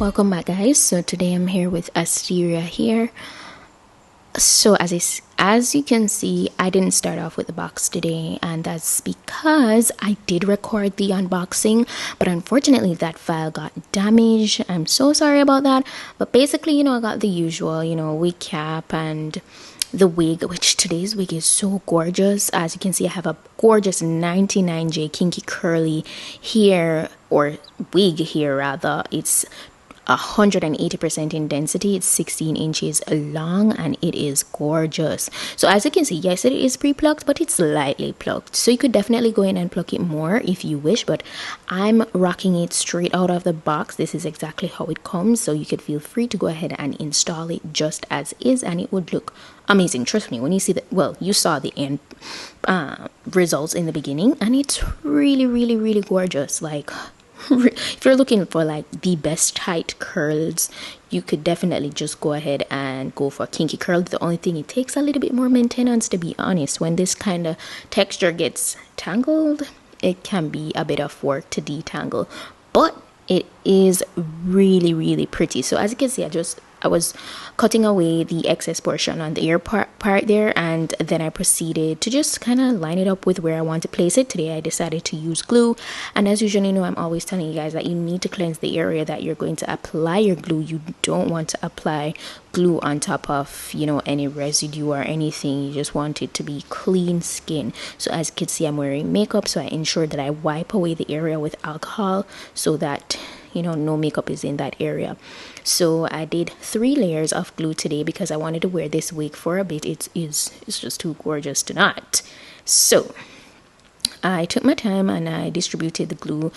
Welcome back, guys. So today I'm here with Asteria here. So as you can see, I didn't start off with the box today, and that's because I did record the unboxing, but unfortunately that file got damaged. I'm so sorry about that. But basically, I got the usual, wig cap and the wig, which today's wig is so gorgeous. As you can see, I have a gorgeous 99J kinky curly hair, or wig here rather. It's 180% in density. It's 16 inches long and it is gorgeous. So as you can see, yes, it is pre-plucked, but it's lightly plucked, so you could definitely go in and pluck it more if you wish, but I'm rocking it straight out of the box. This is exactly how it comes, so you could feel free to go ahead and install it just as is, and it would look amazing. Trust me, when you see you saw the end results in the beginning, and it's really gorgeous. Like, if you're looking for like the best tight curls, you could definitely just go ahead and go for kinky curl. The only thing, it takes a little bit more maintenance, to be honest. When this kind of texture gets tangled, it can be a bit of work to detangle, but it is really pretty. So as you can see, I was cutting away the excess portion on the ear part there, and then I proceeded to just kind of line it up with where I want to place it. Today I decided to use glue, and as usual, I'm always telling you guys that you need to cleanse the area that you're going to apply your glue. You don't want to apply glue on top of any residue or anything. You just want it to be clean skin. So as you can see, I'm wearing makeup, so I ensure that I wipe away the area with alcohol so that no makeup is in that area. So I did 3 layers of glue today because I wanted to wear this wig for a bit. It's just too gorgeous to not. So I took my time and I distributed the glue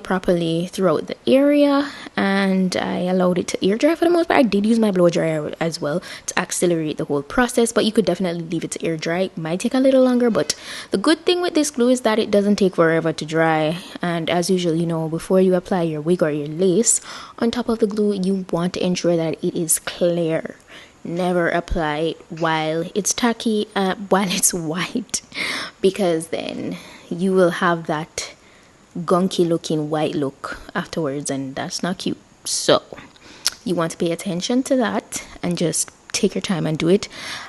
properly throughout the area, and I allowed it to air dry for the most part. I did use my blow dryer as well to accelerate the whole process, but you could definitely leave it to air dry. It might take a little longer, but the good thing with this glue is that it doesn't take forever to dry. And as usual, before you apply your wig or your lace on top of the glue, you want to ensure that it is clear. Never apply it while it's tacky, while it's white, because then you will have that gunky looking white look afterwards, and that's not cute. So you want to pay attention to that and just take your time and do it.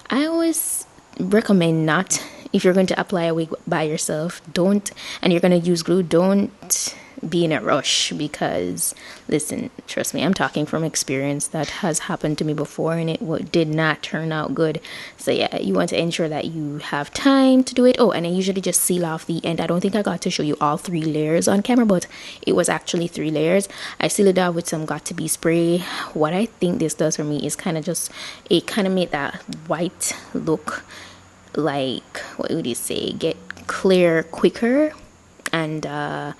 I always recommend not, if you're going to apply a wig by yourself, and you're going to use glue, don't be in a rush, because listen, trust me, I'm talking from experience. That has happened to me before, and it did not turn out good. So yeah, you want to ensure that you have time to do it. Oh, and I usually just seal off the end. I don't think I got to show you all 3 layers on camera, but it was actually 3 layers. I seal it off with some got-to-be spray. What I think this does for me is kind of made that white look, like, what would you say, get clear quicker, and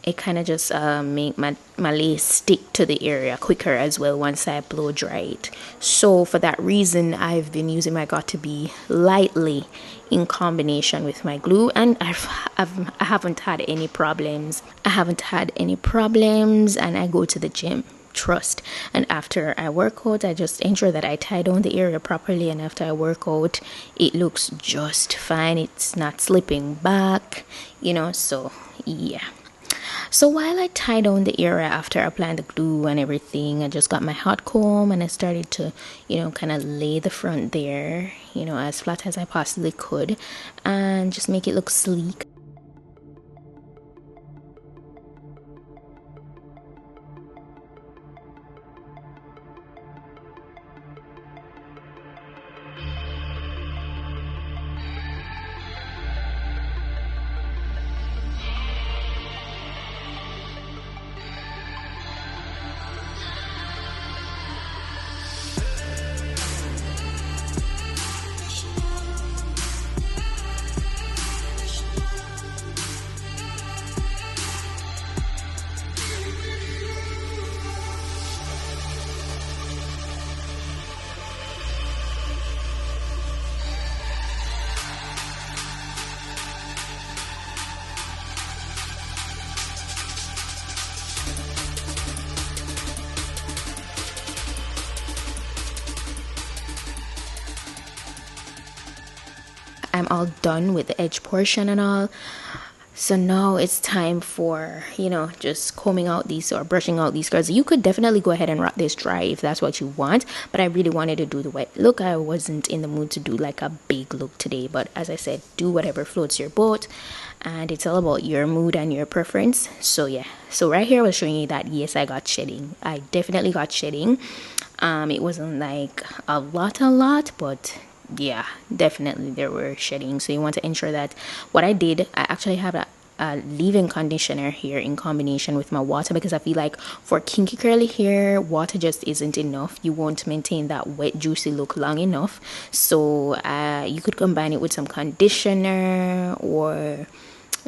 it kind of just make my lace stick to the area quicker as well once I blow dry it. So for that reason, I've been using my got-to-be lightly in combination with my glue, and I haven't had any problems. And I go to the gym, trust. And after I work out, I just ensure that I tie down the area properly, and after I work out, it looks just fine. It's not slipping back, so yeah. So while I tied down the area after applying the glue and everything, I just got my hot comb and I started to, kind of lay the front there, as flat as I possibly could, and just make it look sleek. I'm all done with the edge portion and all. So now it's time for, you know, just combing out these or brushing out these curls. You could definitely go ahead and rock this dry if that's what you want, but I really wanted to do the wet look. I wasn't in the mood to do like a big look today, but as I said, do whatever floats your boat, and it's all about your mood and your preference. So yeah, so right here I was showing you that yes, I got shedding. I definitely got shedding. It wasn't like a lot, but yeah, definitely there were shedding. So you want to ensure that what I did, I actually have a leave-in conditioner here in combination with my water, because I feel like for kinky curly hair, water just isn't enough. You won't maintain that wet juicy look long enough. So you could combine it with some conditioner, or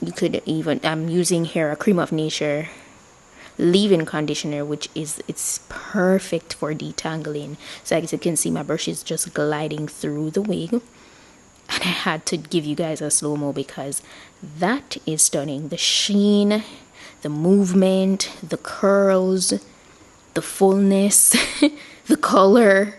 you could even, I'm using here a Cream of Nature leave-in conditioner, which is, it's perfect for detangling. So as you can see, my brush is just gliding through the wig, and I had to give you guys a slow-mo because that is stunning. The sheen, the movement, the curls, the fullness, the color,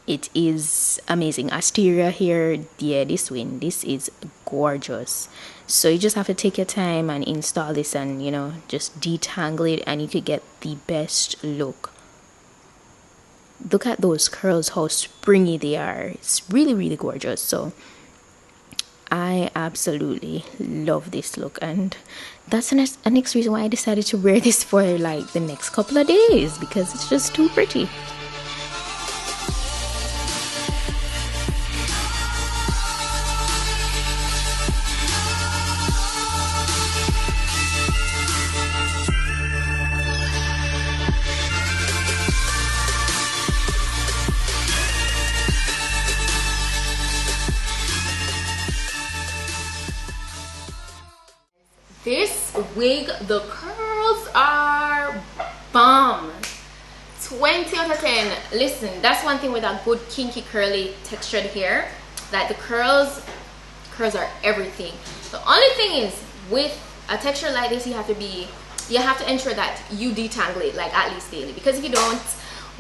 it is amazing. Asteria here, yeah, this is gorgeous. So you just have to take your time and install this, and you know, just detangle it, and you could get the best look. Look at those curls, how springy they are. It's really gorgeous. So I absolutely love this look, and that's the next reason why I decided to wear this for like the next couple of days, because it's just too pretty. This wig, the curls are bomb. 20 out of 10. Listen, that's one thing with a good kinky curly textured hair, that the curls are everything. The only thing is, with a texture like this, you have to ensure that you detangle it like at least daily, because if you don't,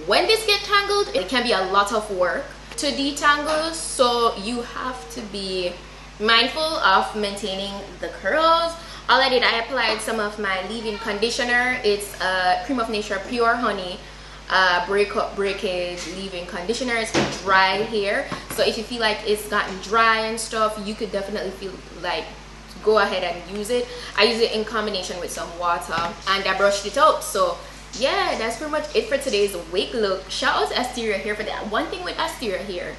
when this gets tangled, it can be a lot of work to detangle. So you have to be mindful of maintaining the curls. All I did, I applied some of my leave-in conditioner. It's a Cream of Nature Pure Honey breakage leave-in conditioner. It's for dry hair. So if you feel like it's gotten dry and stuff, you could definitely feel like go ahead and use it. I use it in combination with some water, and I brushed it out. So yeah, that's pretty much it for today's wig look. Shout out to Asteria here for that. One thing with Asteria here,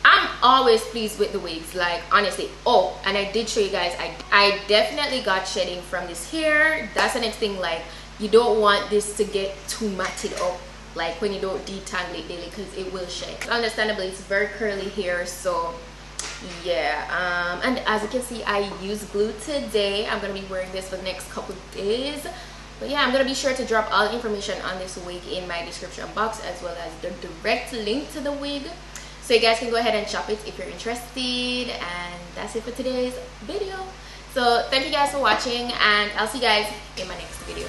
I'm always pleased with the wigs, like honestly. Oh, and I did show you guys, I definitely got shedding from this hair. That's the next thing, like you don't want this to get too matted up like when you don't detangle it daily, because it will shed. Understandably, it's very curly hair, so yeah. And as you can see, I used glue today. I'm gonna be wearing this for the next couple of days. But yeah, I'm gonna be sure to drop all the information on this wig in my description box, as well as the direct link to the wig, so you guys can go ahead and shop it if you're interested. And that's it for today's video. So thank you guys for watching, and I'll see you guys in my next video.